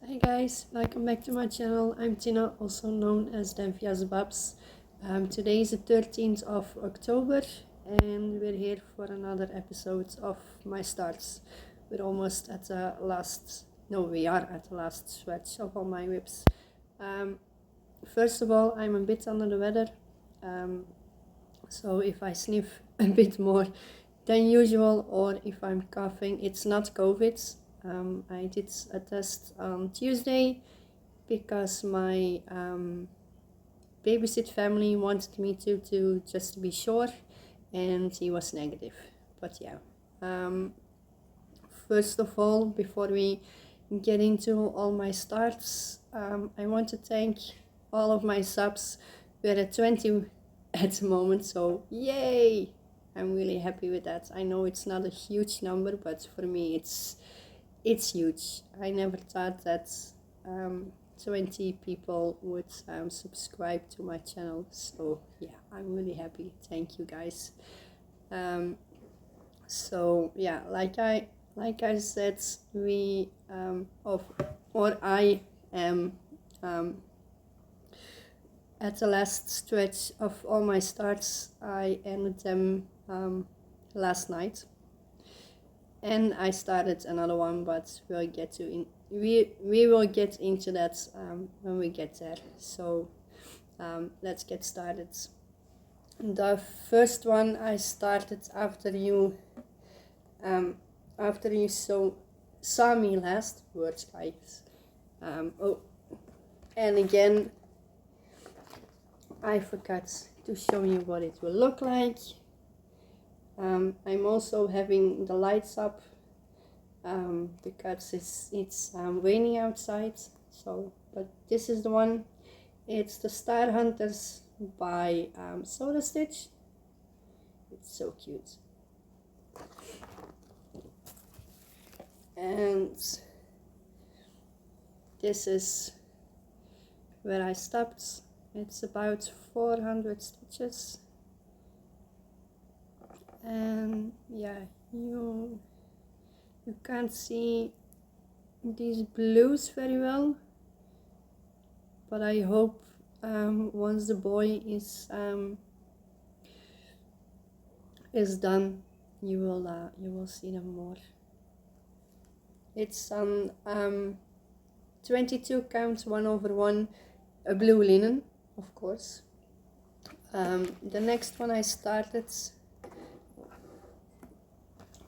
Hi guys, welcome back to my channel. I'm Tina, also known as Denvia's Babs. Today is the 13th of October and we're here for another episode of my starts. We're almost at the last, no, we are at the last stretch of all my whips. First of all, I'm a bit under the weather, so if I sniff a bit more than usual or if I'm coughing, it's not COVID. I did a test on Tuesday because my babysit family wanted me to just to be sure, and he was negative. But yeah, first of all, before we get into all my starts, I want to thank all of my subs. We're at 20 at the moment, so yay! I'm really happy with that. I know it's not a huge number, but for me it's huge. I never thought that 20 people would subscribe to my channel, so yeah, I'm really happy. Thank you guys. So yeah, like I said, I am at the last stretch of all my starts. I ended them last night. And I started another one, but we will get into that when we get there. So let's get started. The first one I started after you saw me last. Words, guys. And again, I forgot to show you what it will look like. I'm also having the lights up because it's raining outside. So, but this is the one. It's the Star Hunters by Soda Stitch. It's so cute. And this is where I stopped. It's about 400 stitches. And yeah, you can't see these blues very well, but I hope once the boy is done, you will see them more. It's on 22 count 1/1, a blue linen, of course. The next one I started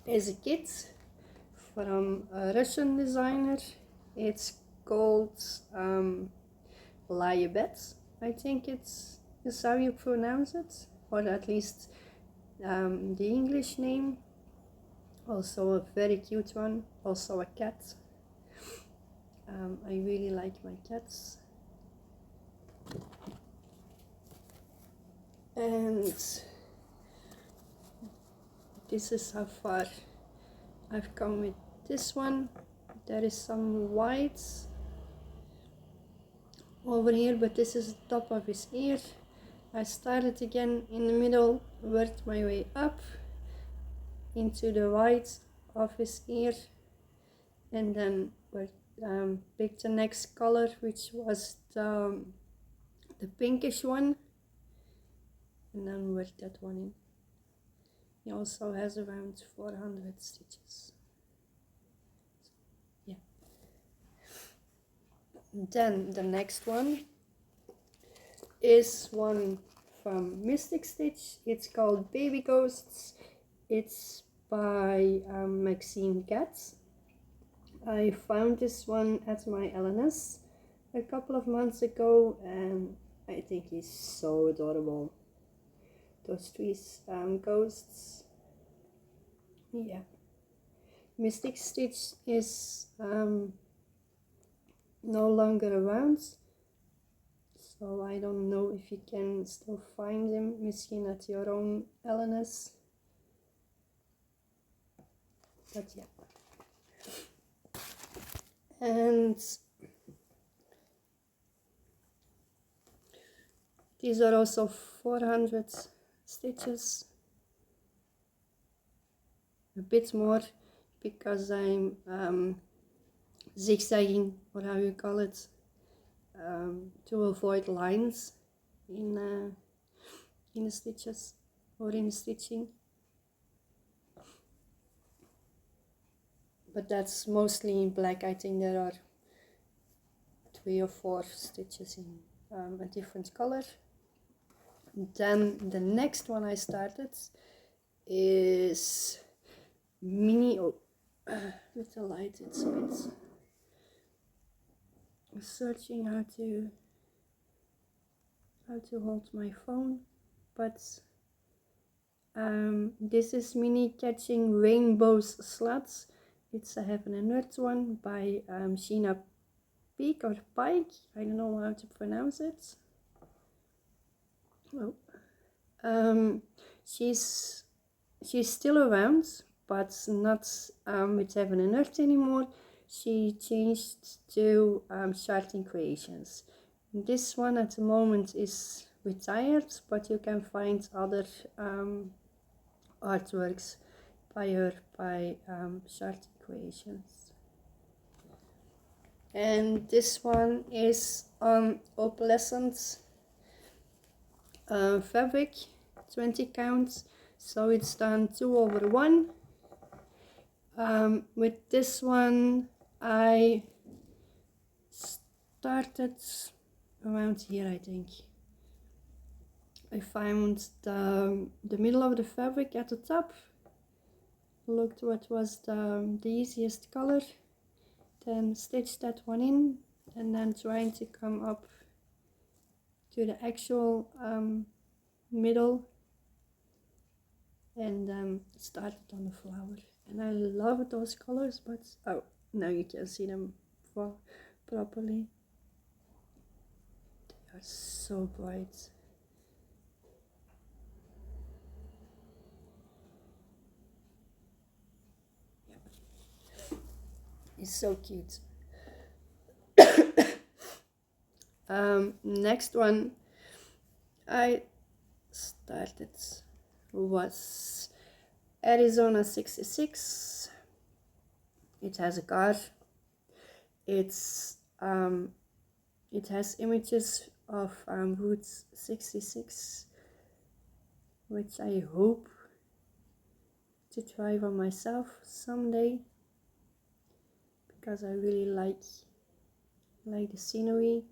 is a kit from a Russian designer. It's called Lyabet. I think is how you pronounce it, or at least the English name. Also a very cute one, also a cat. I really like my cats. And this is how far I've come with this one. There is some whites over here, but this is the top of his ear. I started again in the middle, worked my way up into the white of his ear, and then picked the next color, which was the pinkish one, and then worked that one in. He also has around 400 stitches. Yeah. Then the next one is one from Mystic Stitch. It's called Baby Ghosts. It's by Maxine Katz. I found this one at my LNS a couple of months ago, and I think he's so adorable. Those three ghosts. Yeah. Mystic Stitch is no longer around, so I don't know if you can still find him, misschien at your own LNS. But yeah. And these are also 400 stitches, a bit more because I'm zigzagging, or how you call it, to avoid lines in the stitches or in the stitching. But that's mostly in black. I think there are 3 or 4 stitches in a different color. Then the next one I started is mini, with the light it's a bit, searching how to hold my phone, but this is Mini Catching Rainbows Slats. It's a Heaven and Earth one by Sheena Peak or Pike, I don't know how to pronounce it. She's still around, but not with Heaven and Earth anymore. She changed to Charting Creations. This one at the moment is retired, but you can find other artworks by her by Charting Creations. And this one is on opalescent fabric, 20 counts, so it's done 2/1. With this one I started around here, I think. I found the middle of the fabric at the top, looked what was the easiest color, then stitched that one in, and then trying to come up to the actual middle, and started on the flower. And I love those colors, but oh, now you can see them properly. They are so bright. It's so cute. Next one I started was Arizona 66. It has a card. It has images of Route 66, which I hope to try for myself someday, because I really like the scenery,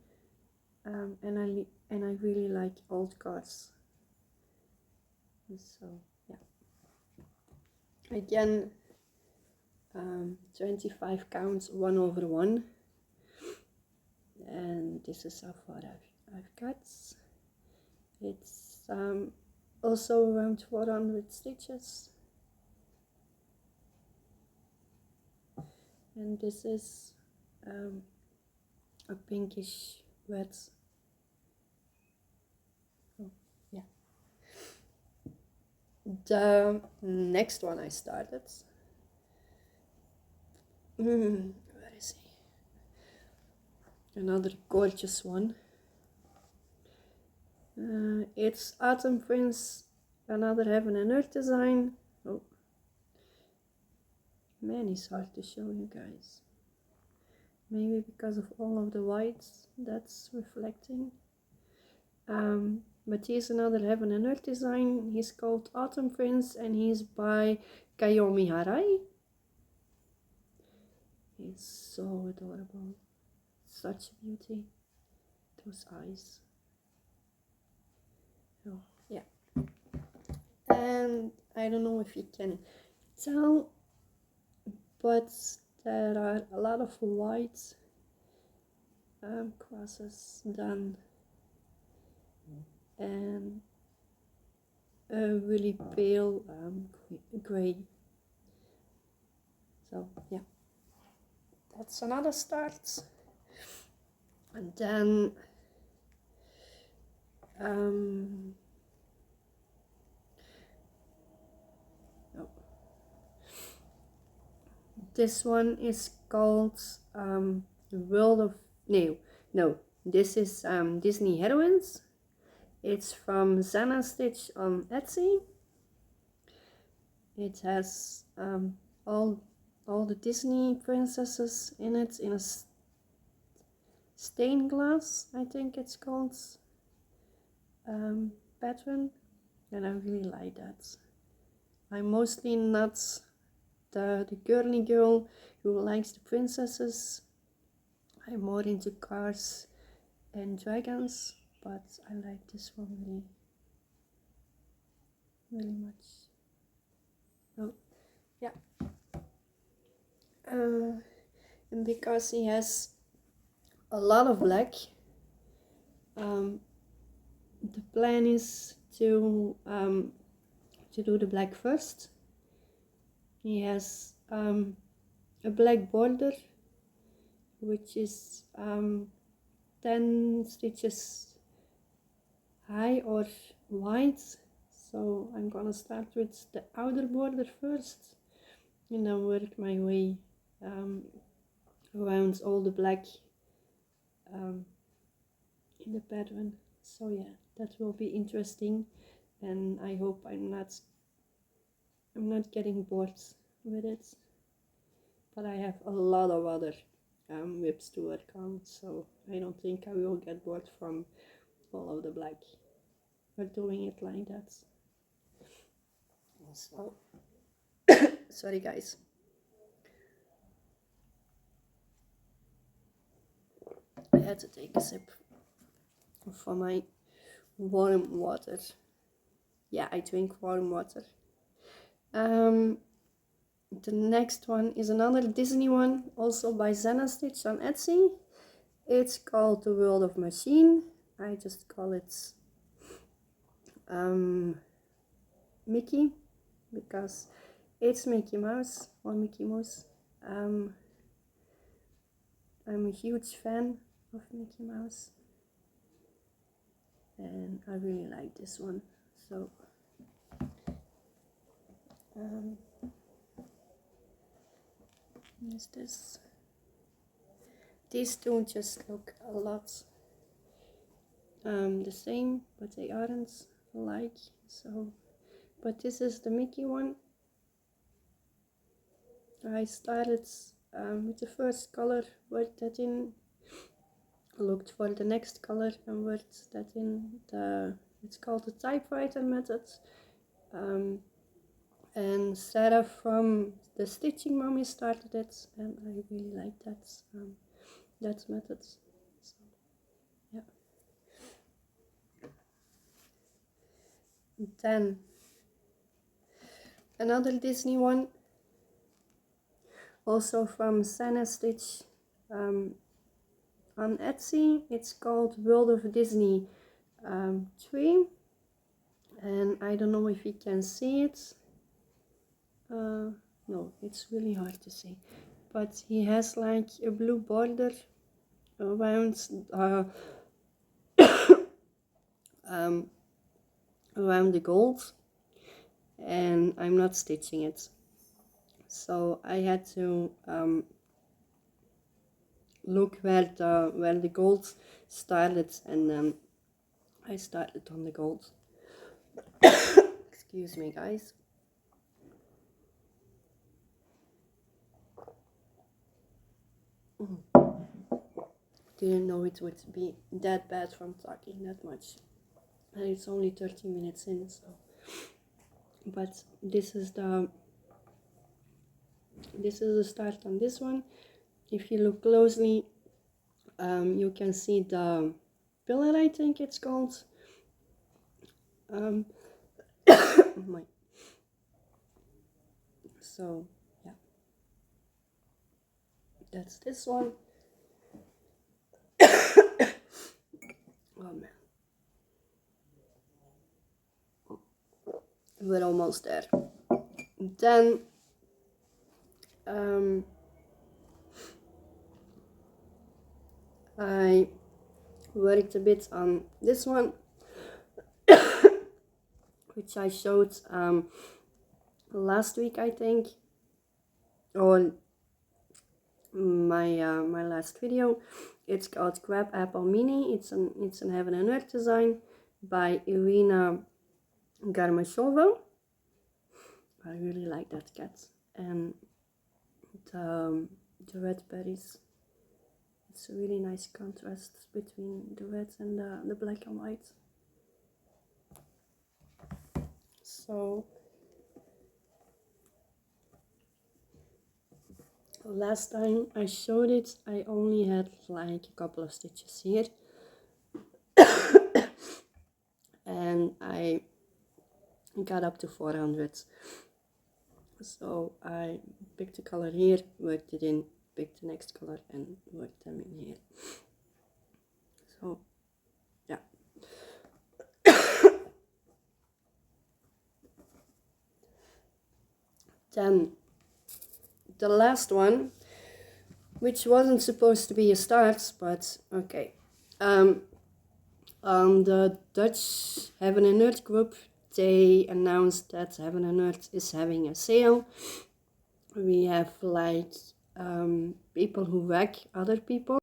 and I really like old cars. So yeah, again, 25 counts, 1/1, and this is how far I've got. It's also around 400 stitches, and this is a pinkish red. Oh, yeah. The next one I started, where is he? Another gorgeous one. It's Autumn Prince, another Heaven and Earth design. Oh man, it's hard to show you guys. Maybe because of all of the whites that's reflecting. But here's another Heaven and Earth design. He's called Autumn Prince, and he's by Kayomi Harai. He's so adorable. Such beauty. Those eyes. Oh, yeah. And I don't know if you can tell, but there are a lot of white crosses done, and a really pale gray. So yeah, that's another start. And then this one is called The World of no, this is Disney Heroines. It's from Zana Stitch on Etsy. It has all all the Disney princesses in it in a stained glass, I think it's called, pattern, and I really like that. I'm mostly not the girly girl who likes the princesses. I'm more into cars and dragons, but I like this one really, really much. Oh, yeah. And because he has a lot of black, the plan is to do the black first. He has a black border, which is 10 stitches high or wide. So I'm gonna start with the outer border first, and then work my way around all the black in the pattern. So yeah, that will be interesting, and I hope I'm not getting bored with it. But I have a lot of other whips to work on, so I don't think I will get bored from all of the black. We're doing it like that. So sorry guys. I had to take a sip for my warm water. Yeah, I drink warm water. The next one is another Disney one, also by Zena Stitch on Etsy. It's called The World of Machine. I just call it Mickey, because it's Mickey Mouse or Mickey Mouse. I'm a huge fan of Mickey Mouse, and I really like this one. So is this? These two just look a lot the same, but they aren't alike. So, but this is the Mickey one. I started with the first color, worked that in, looked for the next color and worked that in. It's called the typewriter method. And Sarah from the Stitching Mommy started it, and I really like that method. So, yeah. Then another Disney one, also from Sana Stitch on Etsy. It's called World of Disney 3, and I don't know if you can see it. No, it's really hard to see, but he has like a blue border around around the gold, and I'm not stitching it, so I had to look where the gold started, and then I started on the gold. Excuse me guys. Didn't know it would be that bad from talking that much, and it's only 30 minutes in, so. But this is the start on this one. If you look closely, you can see the pillar, I think it's called. So yeah, that's this one. Oh man, we're almost there. Then I worked a bit on this one, which I showed last week, I think, or my last video. It's called Crab Apple Mini. It's an Heaven and Earth design by Irina Garmashova. I really like that cat, and the red berries. It's a really nice contrast between the red and the black and white. So last time I showed it, I only had like a couple of stitches here. And I got up to 400. So I picked a color here, worked it in, picked the next color and worked them in here. So yeah. Then the last one, which wasn't supposed to be a start, but okay. The Dutch Heaven and Earth group, they announced that Heaven and Earth is having a sale. We have like people who whack other people.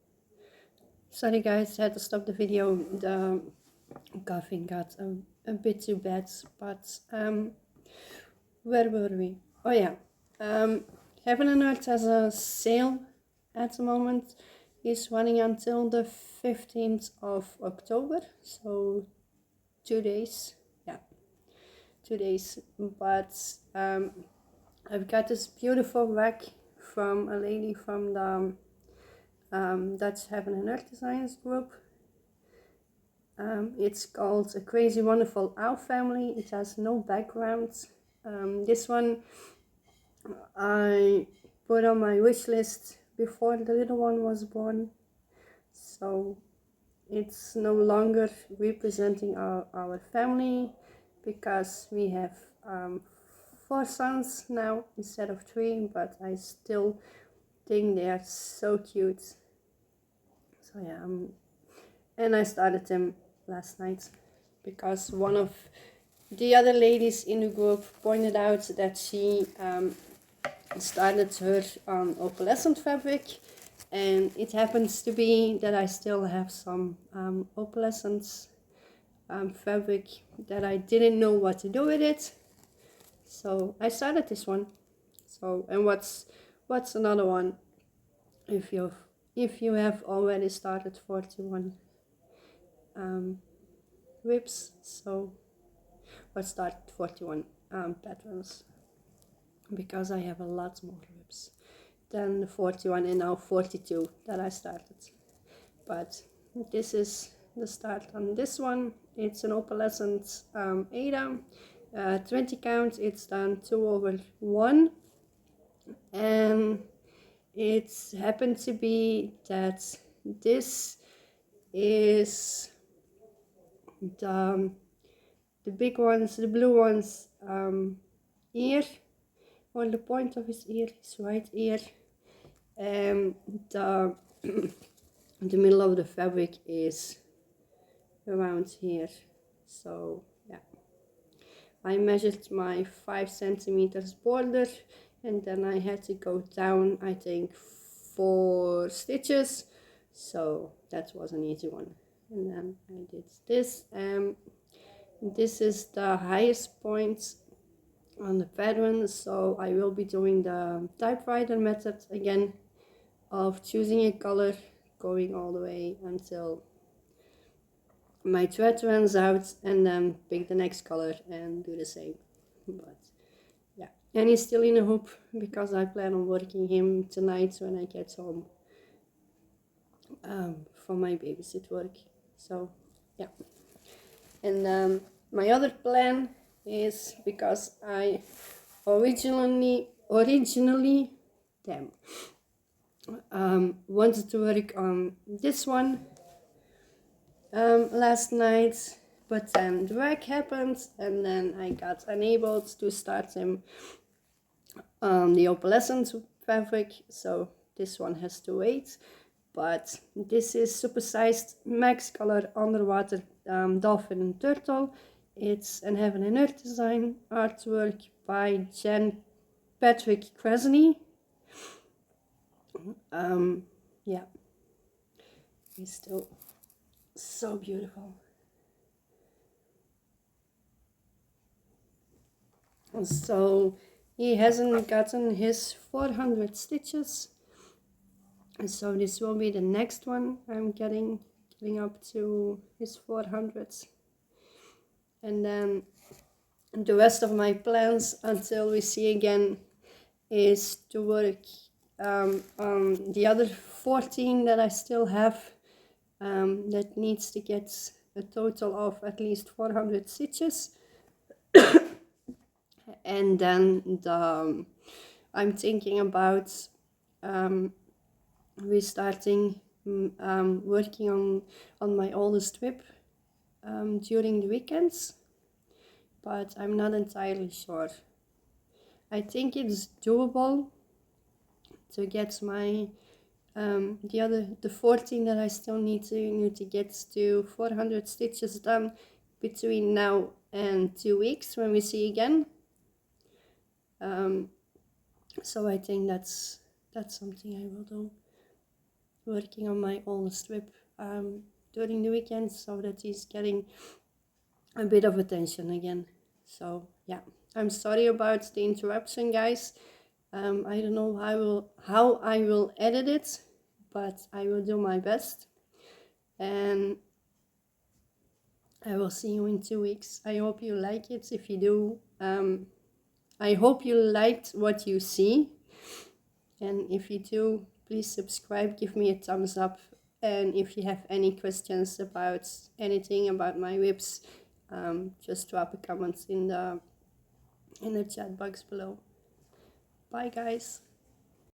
Sorry guys, I had to stop the video. The coughing got a bit too bad, but where were we? Oh yeah, Heaven and Earth has a sale at the moment. It's running until the 15th of October, so 2 days. Yeah, 2 days. But I've got this beautiful rack from a lady from the Dutch Heaven and Earth Designs group. It's called A Crazy Wonderful Owl Family. It has no background. This one I put on my wish list before the little one was born, so it's no longer representing our family, because we have 4 sons now instead of 3, but I still think they are so cute. So yeah, and I started them last night because one of the other ladies in the group pointed out that she started her opalescent fabric, and it happens to be that I still have some opalescent fabric that I didn't know what to do with it, so I started this one. So, and what's another one if you have already started 41 whips, so let's start 41 patterns, because I have a lot more whips than the 41 and now 42 that I started. But this is the start on this one. It's an opalescent Ada, 20 count. It's done 2/1, and it's happened to be that this is the big ones, the blue ones, ear, or the point of his ear, his right ear, and the the middle of the fabric is around here. So yeah, I measured my 5 centimeters border, and then I had to go down, I think, 4 stitches, so that was an easy one. And then I did this. This is the highest point on the pattern, so I will be doing the typewriter method again, of choosing a color, going all the way until my thread runs out, and then pick the next color and do the same. But yeah, and he's still in a hoop because I plan on working him tonight when I get home from my babysit work. So yeah, and my other plan is, because I originally wanted to work on this one last night, but then the work happened, and then I got unable to start him the opalescent fabric, so this one has to wait. But this is supersized max color underwater dolphin and turtle. It's an Heaven and Earth design, artwork by Jen Patrick Krasny. Yeah, it's still so beautiful. So He hasn't gotten his 400 stitches, and so this will be the next one. I'm getting up to his 400s, and then the rest of my plans until we see again is to work on the other 14 that I still have, that needs to get a total of at least 400 stitches. And then I'm thinking about restarting working on my oldest whip during the weekends, but I'm not entirely sure. I think it's doable to get my the 14 that I still need to get to 400 stitches done between now and 2 weeks when we see again. So I think that's something I will do, working on my oldest whip during the weekend, so that he's getting a bit of attention again. So yeah, I'm sorry about the interruption, guys. I don't know how I will edit it, but I will do my best, and I will see you in 2 weeks. I hope you like it. If you do, I hope you liked what you see, and if you do, please subscribe, give me a thumbs up, and if you have any questions about anything about my whips, just drop a comment in the chat box below. Bye, guys.